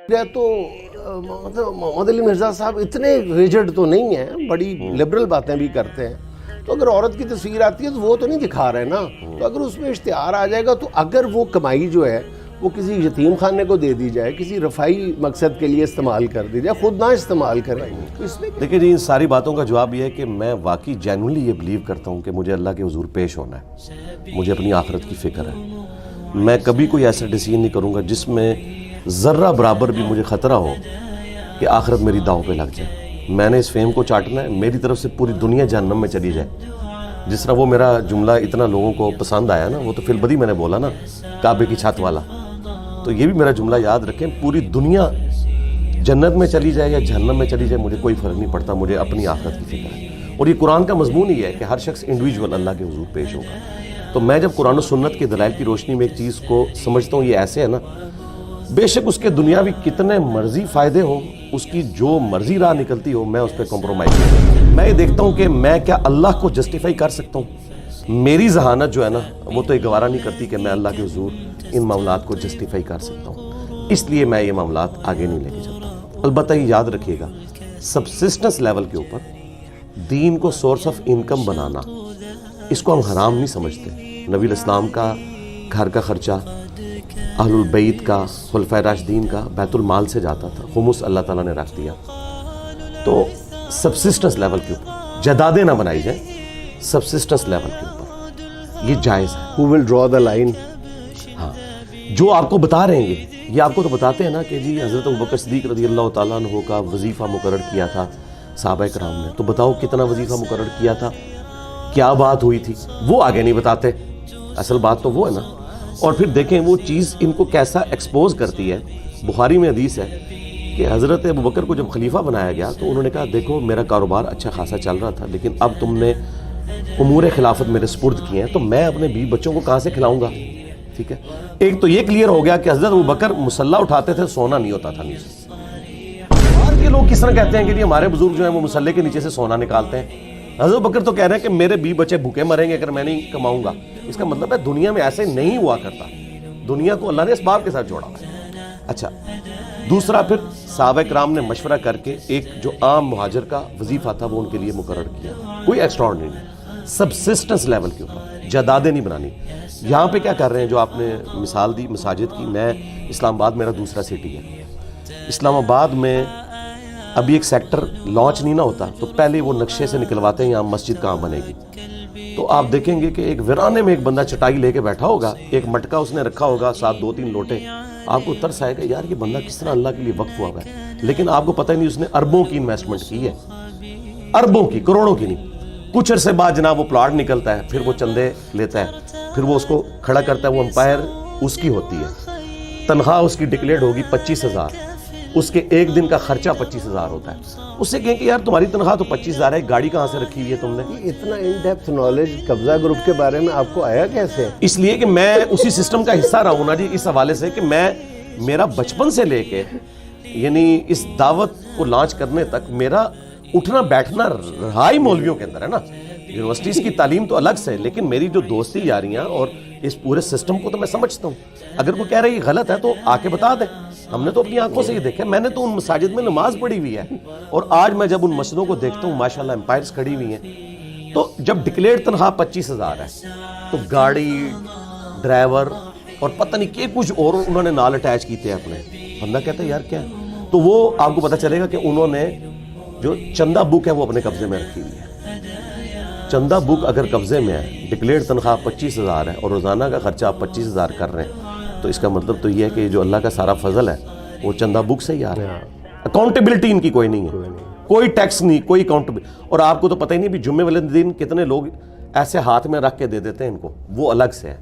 تو مطلب محمد علی مرزا صاحب اتنے ریجڈ تو نہیں ہیں، بڑی لبرل باتیں بھی کرتے ہیں، تو اگر عورت کی تصویر آتی ہے تو وہ تو نہیں دکھا رہے نا، تو اگر اس میں اشتہار آ جائے گا تو اگر وہ کمائی جو ہے وہ کسی یتیم خانے کو دے دی جائے، کسی رفاہی مقصد کے لیے استعمال کر دی جائے، خود نہ استعمال کریں، تو اس میں دیکھیں جی، ان ساری باتوں کا جواب یہ ہے کہ میں واقعی جینولی یہ بلیو کرتا ہوں کہ مجھے اللہ کے حضور پیش ہونا ہے، مجھے اپنی آخرت کی فکر ہے، میں کبھی کوئی ایسا ڈیسیژن نہیں کروں گا جس میں ذرہ برابر بھی مجھے خطرہ ہو کہ آخرت میری داؤں پہ لگ جائے۔ میں نے اس فیم کو چاٹنا ہے، میری طرف سے پوری دنیا جہنم میں چلی جائے۔ جس طرح وہ میرا جملہ اتنا لوگوں کو پسند آیا نا، وہ تو فی البدی میں نے بولا نا، کعبے کی چھت والا، تو یہ بھی میرا جملہ یاد رکھیں، پوری دنیا جنت میں چلی جائے یا جہنم میں چلی جائے، مجھے کوئی فرق نہیں پڑتا، مجھے اپنی آخرت کی فکر ہے۔ اور یہ قرآن کا مضمون ہی ہے کہ ہر شخص انڈیویجول اللہ کے حضور پیش ہوگا۔ تو میں جب قرآن و سنت کے دلائل کی روشنی میں ایک چیز کو سمجھتا ہوں، یہ ایسے ہے نا، بے شک اس کے دنیاوی کتنے مرضی فائدے ہوں، اس کی جو مرضی راہ نکلتی ہو، میں اس پہ کمپرومائز نہیں کرتا۔ میں یہ دیکھتا ہوں کہ میں کیا اللہ کو جسٹیفائی کر سکتا ہوں۔ میری ذہانت جو ہے نا، وہ تو یہ گوارا نہیں کرتی کہ میں اللہ کے حضور ان معاملات کو جسٹیفائی کر سکتا ہوں، اس لیے میں یہ معاملات آگے نہیں لے کے چلتا۔ البتہ یہ یاد رکھیے گا، سبسسٹنس لیول کے اوپر دین کو سورس آف انکم بنانا، اس کو ہم حرام نہیں سمجھتے۔ نبی الاسلام کا گھر کا خرچہ، اہل البیت کا، خلفائے راشدین کا بیت المال سے جاتا تھا، خمس اللہ تعالیٰ نے رکھ دیا۔ تو سبسسٹنس لیول کے اوپر جدادیں نہ بنائی جائیں، سبسسٹنس لیول کے اوپر یہ جائز ہے۔ who will draw the line؟ ہاں، جو آپ کو بتا رہے ہیں یہ آپ کو تو بتاتے ہیں نا کہ جی حضرت ابوبکر صدیق رضی اللہ تعالیٰ عنہ کا وظیفہ مقرر کیا تھا صحابہ کرام نے، تو بتاؤ کتنا وظیفہ مقرر کیا تھا، کیا بات ہوئی تھی، وہ آگے نہیں بتاتے، اصل بات تو وہ ہے نا۔ اور پھر دیکھیں وہ چیز ان کو کیسا ایکسپوز کرتی ہے۔ بخاری میں حدیث ہے کہ حضرت ابوبکر کو جب خلیفہ بنایا گیا تو انہوں نے کہا دیکھو میرا کاروبار اچھا خاصا چل رہا تھا، لیکن اب تم نے امور خلافت میرے سپرد کیے ہیں، تو میں اپنے بیوی بچوں کو کہاں سے کھلاؤں گا؟ ٹھیک ہے، ایک تو یہ کلیئر ہو گیا کہ حضرت ابوبکر مسلح اٹھاتے تھے، سونا نہیں ہوتا تھا نیچے۔ باہر کے لوگ کس طرح کہتے ہیں کہ جی ہمارے بزرگ جو ہیں وہ مسلح کے نیچے سے سونا نکالتے ہیں، حضرت ابوبکر تو کہہ رہے ہیں کہ میرے بیوی بچے بھوکے مریں گے اگر میں نہیں کماؤں گا۔ اس کا مطلب ہے دنیا میں ایسے نہیں ہوا کرتا، دنیا کو اللہ نے اسباب کے ساتھ جوڑا ہے۔ اچھا، دوسرا پھر صحابہ کرام نے مشورہ کر کے ایک جو عام مہاجر کا وظیفہ تھا وہ ان کے لیے مقرر کیا، کوئی ایکسٹراڈنری نہیں، سبسسٹنس لیول کے اوپر، جدادیں نہیں بنانی۔ یہاں پہ کیا کر رہے ہیں جو آپ نے مثال دی مساجد کی، میں اسلام آباد میرا دوسرا سٹی ہے، اسلام آباد میں ابھی ایک سیکٹر لانچ نہیں نہ ہوتا تو پہلے وہ نقشے سے نکلواتے ہیں یہاں مسجد کہاں بنے گی، تو آپ دیکھیں گے کہ ایک ویرانے میں ایک بندہ چٹائی لے کے بیٹھا ہوگا، ایک مٹکا اس نے رکھا ہوگا، ساتھ 2-3 لوٹے، آپ کو ترس آئے گا یار یہ بندہ کس طرح اللہ کے لیے وقف ہوا ہے، لیکن آپ کو پتہ ہی نہیں اس نے اربوں کی انویسٹمنٹ کی ہے، اربوں کی، کروڑوں کی نہیں۔ کچھ عرصے بعد جناب وہ پلاٹ نکلتا ہے، پھر وہ چندے لیتا ہے، پھر وہ اس کو کھڑا کرتا ہے، وہ امپائر اس کی ہوتی ہے، تنخواہ اس کی ڈکلیئرڈ ہوگی 25,000، اس کے ایک دن کا خرچہ 25,000 ہوتا ہے۔ اس سے کہیں کہ یار تمہاری تنخواہ تو 25,000 ہے، گاڑی کہاں سے رکھی ہوئی ہے تم نے؟ اتنا ان ڈیپتھ نالج قبضہ گروپ کے بارے میں آپ کو آیا کیسے؟ اس لیے کہ میں اسی سسٹم کا حصہ رہا ہوں نا جی، اس حوالے سے کہ میرا بچپن سے لے کے یعنی اس دعوت کو لانچ کرنے تک میرا اٹھنا بیٹھنا رہا ہی مولویوں کے اندر ہے نا۔ یونیورسٹیز کی تعلیم تو الگ سے، لیکن میری جو دوستی یاریاں اور اس پورے سسٹم کو تو میں سمجھتا ہوں۔ اگر کوئی کہہ رہا ہے یہ غلط ہے تو آ کے بتا دیں، ہم نے تو اپنی آنکھوں سے یہ دیکھا ہے، میں نے تو ان مساجد میں نماز پڑھی ہوئی ہے، اور آج میں جب ان مسجدوں کو دیکھتا ہوں ماشاءاللہ امپائرز کھڑی ہوئی ہیں، تو جب ڈکلیئرڈ تنخواہ 25,000 ہے تو گاڑی، ڈرائیور اور پتہ نہیں کہ کچھ اور انہوں نے نال اٹیچ کیتے ہیں اپنے، بندہ کہتا ہے یار کیا ہے، تو وہ آپ کو پتہ چلے گا کہ انہوں نے جو چندہ بک ہے وہ اپنے قبضے میں رکھی ہوئی ہے۔ چندہ بک اگر قبضے میں ہے، ڈکلیئرڈ تنخواہ 25,000 ہے اور روزانہ کا خرچہ آپ 25,000 کر رہے ہیں، تو اس کا مطلب تو یہ ہے کہ جو اللہ کا سارا فضل ہے وہ چندہ بک سے ہی آ رہا ہے۔ اکاؤنٹیبلٹی ان کی کوئی نہیں ہے، کوئی ٹیکس نہیں، کوئی اکاؤنٹیبلٹی۔ اور آپ کو تو پتہ ہی نہیں بھی جمعے والے دن کتنے لوگ ایسے ہاتھ میں رکھ کے دے دیتے ہیں ان کو، وہ الگ سے ہے۔